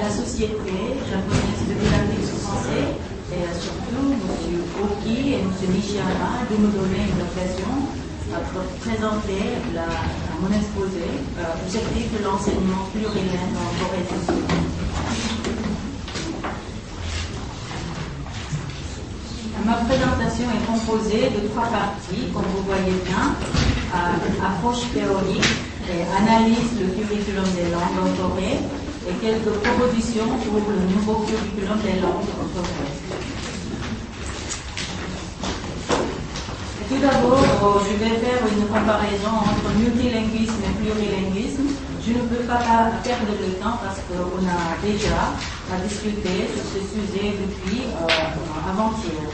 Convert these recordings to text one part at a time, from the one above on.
la société japonaise de bilinguisme français et surtout M. Oki et M. Nishihara de nous donner une occasion pour présenter mon exposé, objectif de l'enseignement plurilingue en Corée du Sud. Ma présentation est composée de 3 parties, comme vous voyez bien, approche théorique, et analyse le curriculum des langues en Corée et quelques propositions pour le nouveau curriculum des langues en Corée. Tout d'abord, je vais faire une comparaison entre multilinguisme et plurilinguisme. Je ne peux pas perdre le temps parce qu'on a déjà discuté sur ce sujet depuis avant-hier.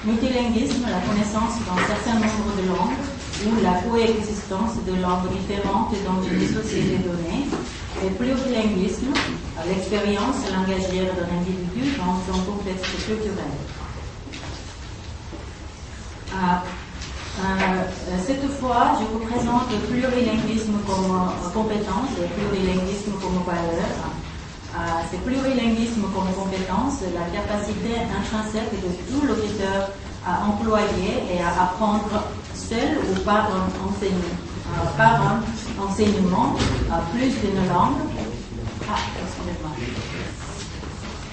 Multilinguisme, la connaissance d'un certain nombre de langues ou la coexistence de langues différentes dans une société donnée. Et plurilinguisme, l'expérience langagière d'un individu dans son contexte culturel. Cette fois, je vous présente le plurilinguisme comme compétence et le plurilinguisme comme valeur. C'est plurilinguisme comme compétence, la capacité intrinsèque de tout locuteur à employer et à apprendre seul ou par un enseignement plus d'une langue. Excusez-moi.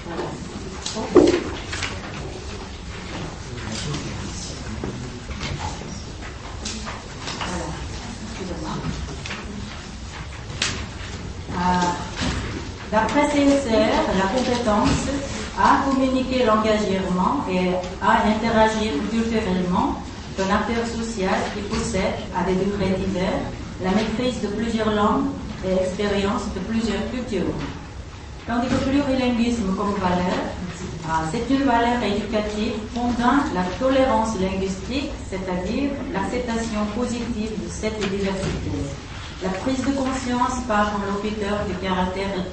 Voilà. D'après CSR, la compétence à communiquer langagièrement et à interagir culturellement d'un acteur social qui possède, à des degrés divers, la maîtrise de plusieurs langues et expérience de plusieurs cultures. Tandis que le plurilinguisme comme valeur, c'est une valeur éducative fondant la tolérance linguistique, c'est-à-dire l'acceptation positive de cette diversité. La prise de conscience par un locuteur du caractère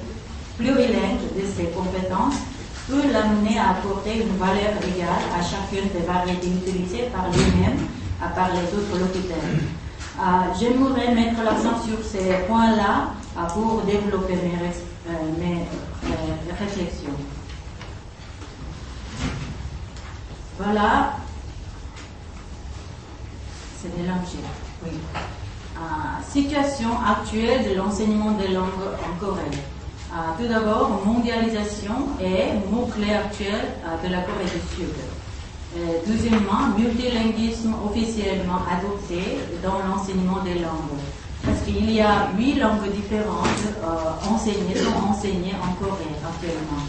plurilingue de ses compétences peut l'amener à apporter une valeur égale à chacune des variétés utilisées par lui-même, par les autres locuteurs. J'aimerais mettre l'accent sur ces points-là pour développer mes réflexions. Voilà. C'est mélangé. Oui. Situation actuelle de l'enseignement des langues en Corée. Tout d'abord, mondialisation et mots-clés actuels de la Corée du Sud. Deuxièmement, multilinguisme officiellement adopté dans l'enseignement des langues. Parce qu'il y a 8 langues différentes enseignées en Corée actuellement.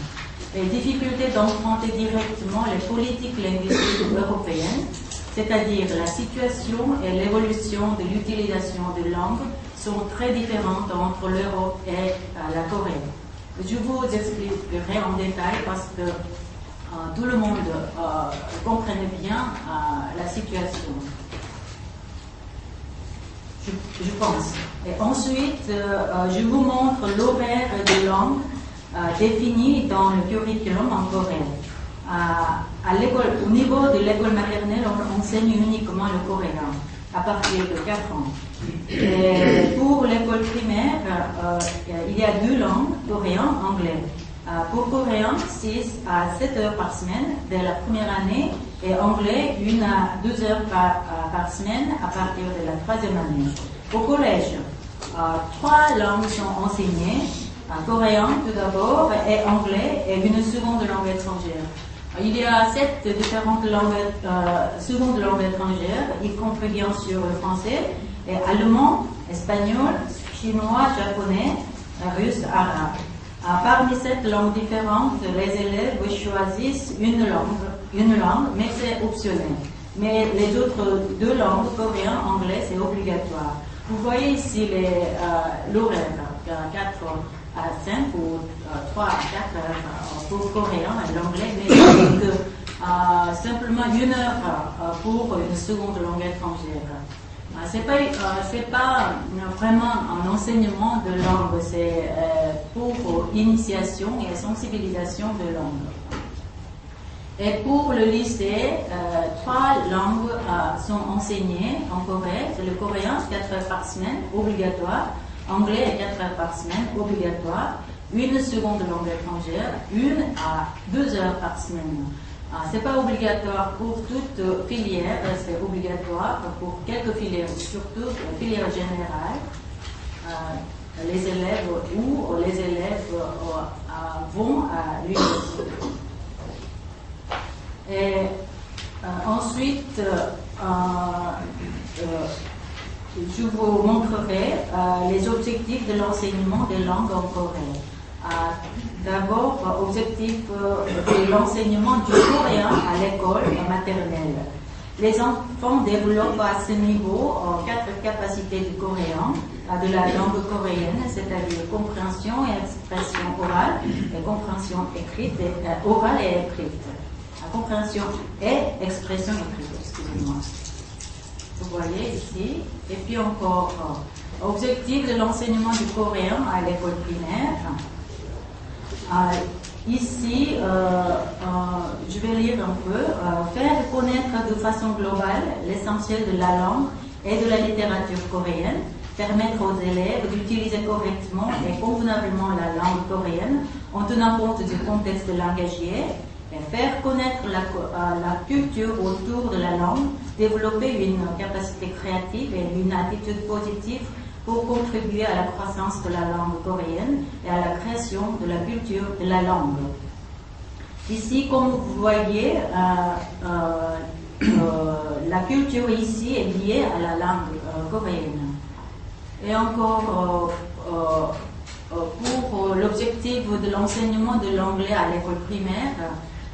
Les difficultés d'emprunter directement les politiques linguistiques européennes, c'est-à-dire la situation et l'évolution de l'utilisation de langues, sont très différentes entre l'Europe et la Corée. Je vous expliquerai en détail parce que tout le monde comprenne bien la situation. Je pense. Et ensuite, je vous montre l'horaire de langue défini dans le curriculum en Corée. Au niveau de l'école maternelle, on enseigne uniquement le coréen à partir de 4 ans. Et pour l'école primaire, il y a 2 langues, coréen, anglais. Pour coréen, 6 à 7 heures par semaine dès la première année et anglais 1 à 2 heures par semaine à partir de la 3e année. Au collège, 3 langues sont enseignées, coréen tout d'abord et anglais et une seconde langue étrangère. Il y a 7 différentes secondes langues étrangères, y compris bien sûr le français, et allemand, espagnol, chinois, japonais, russe, arabe. Parmi cette langue différente, les élèves choisissent une langue, mais c'est optionnel. Mais les autres 2 langues, coréen, anglais, c'est obligatoire. Vous voyez ici l'horaire, 4 à 5 ou 3 à 4 heures pour coréen et l'anglais, mais simplement 1 heure pour une seconde langue étrangère. C'est pas vraiment un enseignement de langue, c'est pour initiation et sensibilisation de langue. Et pour le lycée, 3 langues sont enseignées en Corée. C'est le coréen, 4 heures par semaine, obligatoire. Anglais, 4 heures par semaine, obligatoire. une seconde langue étrangère, 1 à 2 heures par semaine. Ce n'est pas obligatoire pour toute filière, c'est obligatoire pour quelques filières, surtout filière générale. Les élèves ou les élèves vont à l'université. Et ensuite, je vous montrerai les objectifs de l'enseignement des langues en Corée. D'abord, objectif de l'enseignement du coréen à l'école maternelle. Les enfants développent à ce niveau 4 capacités du coréen, de la langue coréenne, c'est-à-dire compréhension et expression orale, et compréhension écrite, orale et écrite. Compréhension et expression écrite, excusez-moi. Vous voyez ici. Et puis encore, objectif de l'enseignement du coréen à l'école primaire. Ici, je vais lire un peu. Faire connaître de façon globale l'essentiel de la langue et de la littérature coréenne. Permettre aux élèves d'utiliser correctement et convenablement la langue coréenne en tenant compte du contexte langagier. Et faire connaître la culture autour de la langue, développer une capacité créative et une attitude positive pour contribuer à la croissance de la langue coréenne et à la création de la culture de la langue. Ici, comme vous voyez, la culture ici est liée à la langue coréenne. Et encore, pour l'objectif de l'enseignement de l'anglais à l'école primaire,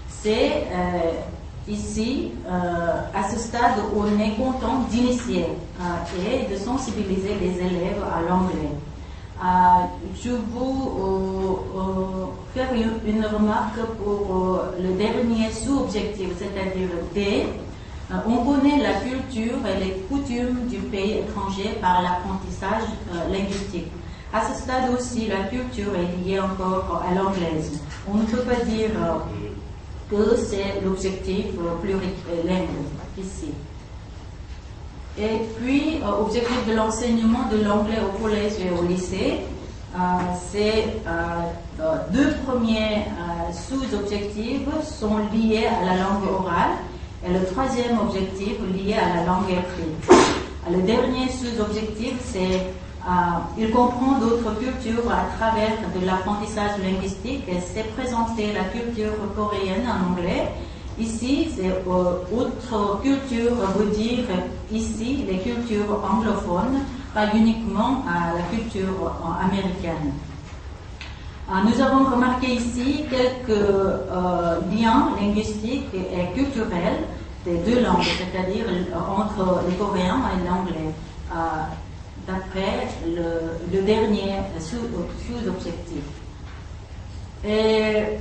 c'est ici, à ce stade, on est content d'initier et de sensibiliser les élèves à l'anglais. Je vous faire une remarque pour le dernier sous-objectif, c'est-à-dire D. On connaît la culture et les coutumes du pays étranger par l'apprentissage linguistique. À ce stade aussi, la culture est liée encore à l'anglaise. On ne peut pas dire que c'est l'objectif plurilingue ici. Et puis, objectif de l'enseignement de l'anglais au collège et au lycée, c'est 2 premiers sous-objectifs sont liés à la langue orale et le 3e objectif lié à la langue écrite. Le dernier sous-objectif, c'est il comprend d'autres cultures à travers de l'apprentissage linguistique et c'est présenter la culture coréenne en anglais. Ici, c'est autre culture veut dire ici les cultures anglophones, pas uniquement la culture américaine. Nous avons remarqué ici quelques liens linguistiques et culturels des 2 langues, c'est-à-dire entre le coréen et l'anglais. D'après le dernier sous-objectif. Et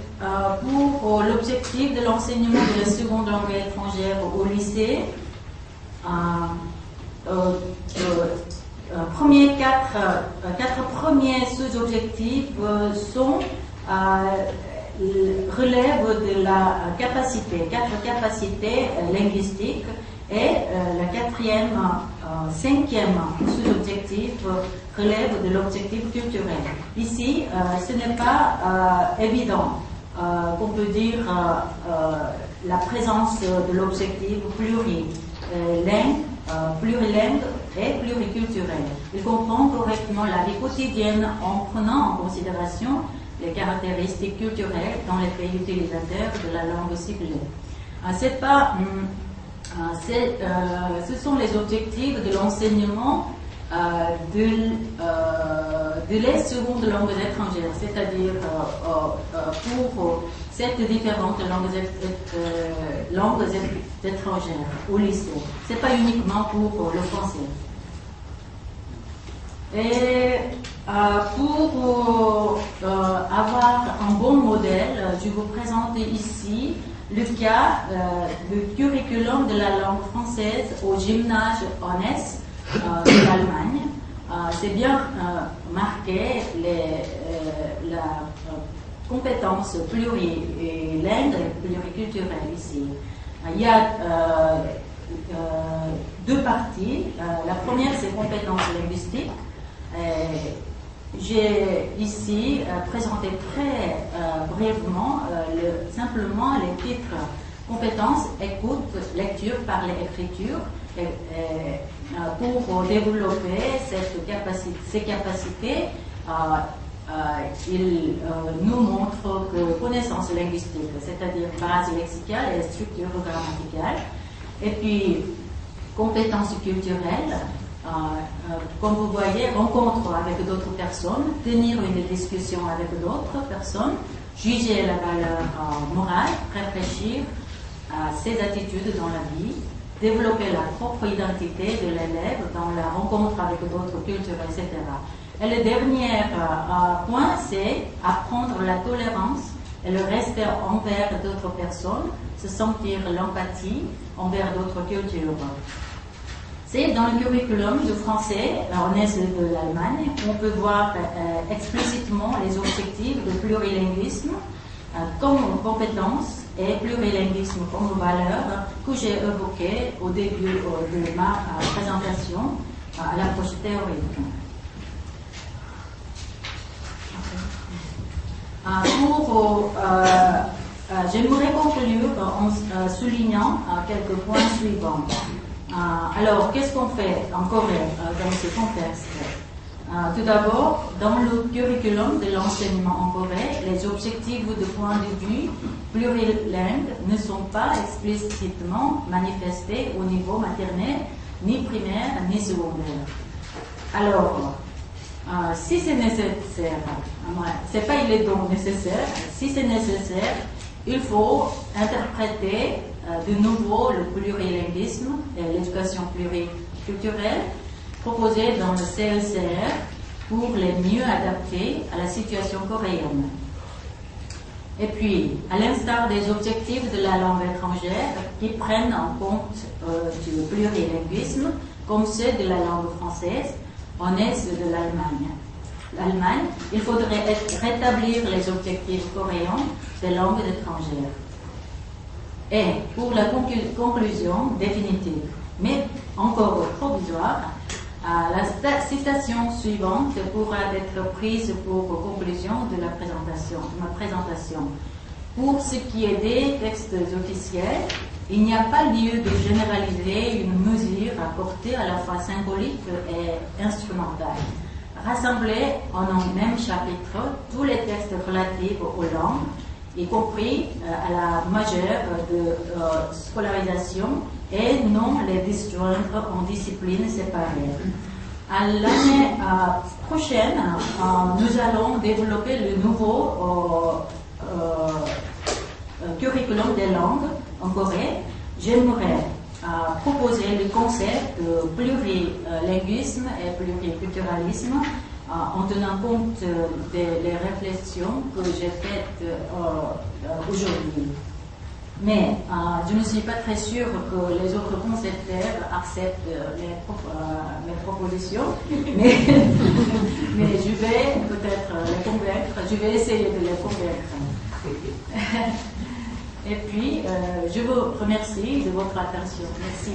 pour l'objectif de l'enseignement de la seconde langue étrangère au lycée, quatre premiers sous-objectifs relèvent de la capacité, 4 capacités linguistiques. Et la 5e sous-objectif relève de l'objectif culturel. Ici, ce n'est pas évident qu'on peut dire la présence de l'objectif plurilingue et pluriculturel. Il comprend correctement la vie quotidienne en prenant en considération les caractéristiques culturelles dans les pays utilisateurs de la langue ciblée. C'est pas... ce sont les objectifs de l'enseignement de les secondes langues étrangères, c'est-à-dire pour 7 différentes langues étrangères au lycée. Ce n'est pas uniquement pour le français. Et pour avoir un bon modèle, je vous présente ici le cas du curriculum de la langue française au gymnase Honnes de l'Allemagne. C'est bien marqué la compétence plurilingue et pluriculturelle ici. Il y a 2 parties. La première, c'est compétences linguistiques. j'ai ici présenté très brièvement simplement les titres compétences, écoute, lecture, parler, écriture, pour développer ces capacités. Il nous montre que connaissance linguistique, c'est-à-dire base lexicale et structure grammaticale, et puis compétences culturelles, comme vous voyez, rencontre avec d'autres personnes, tenir une discussion avec d'autres personnes, juger la valeur morale, réfléchir à ses attitudes dans la vie, développer la propre identité de l'élève dans la rencontre avec d'autres cultures, etc. Et le dernier point, c'est apprendre la tolérance et le respect envers d'autres personnes, se sentir l'empathie envers d'autres cultures. C'est dans le curriculum du français, en est de l'Allemagne, on peut voir explicitement les objectifs de plurilinguisme comme compétence et plurilinguisme comme valeur que j'ai évoqué au début de ma présentation à l'approche théorique. J'aimerais conclure en soulignant quelques points suivants. Alors, qu'est-ce qu'on fait en Corée dans ce contexte? Tout d'abord, dans le curriculum de l'enseignement en Corée, les objectifs de point de vue plurilingue ne sont pas explicitement manifestés au niveau maternel, ni primaire, ni secondaire. Alors, si c'est nécessaire, c'est pas il est donc nécessaire, si c'est nécessaire, il faut interpréter de nouveau le plurilinguisme et l'éducation pluriculturelle proposée dans le CLCR pour les mieux adapter à la situation coréenne. Et puis, à l'instar des objectifs de la langue étrangère qui prennent en compte du plurilinguisme, comme ceux de la langue française, en est de l'Allemagne, il faudrait rétablir les objectifs coréens des langues étrangères. Et pour la conclusion définitive, mais encore provisoire, la citation suivante pourra être prise pour conclusion de ma présentation. Pour ce qui est des textes officiels, il n'y a pas lieu de généraliser une mesure à portée à la fois symbolique et instrumentale. Rassembler en un même chapitre tous les textes relatifs aux langues, y compris à la majeure de scolarisation, et non les disjoindre en disciplines séparées. À l'année prochaine, nous allons développer le nouveau curriculum des langues en Corée. J'aimerais proposer le concept de plurilinguisme et pluriculturalisme en tenant compte des réflexions que j'ai faites aujourd'hui. Mais je ne suis pas très sûre que les autres concepteurs acceptent mes propositions, mais je vais peut-être les convaincre, je vais essayer de les convaincre. Et puis, je vous remercie de votre attention. Merci.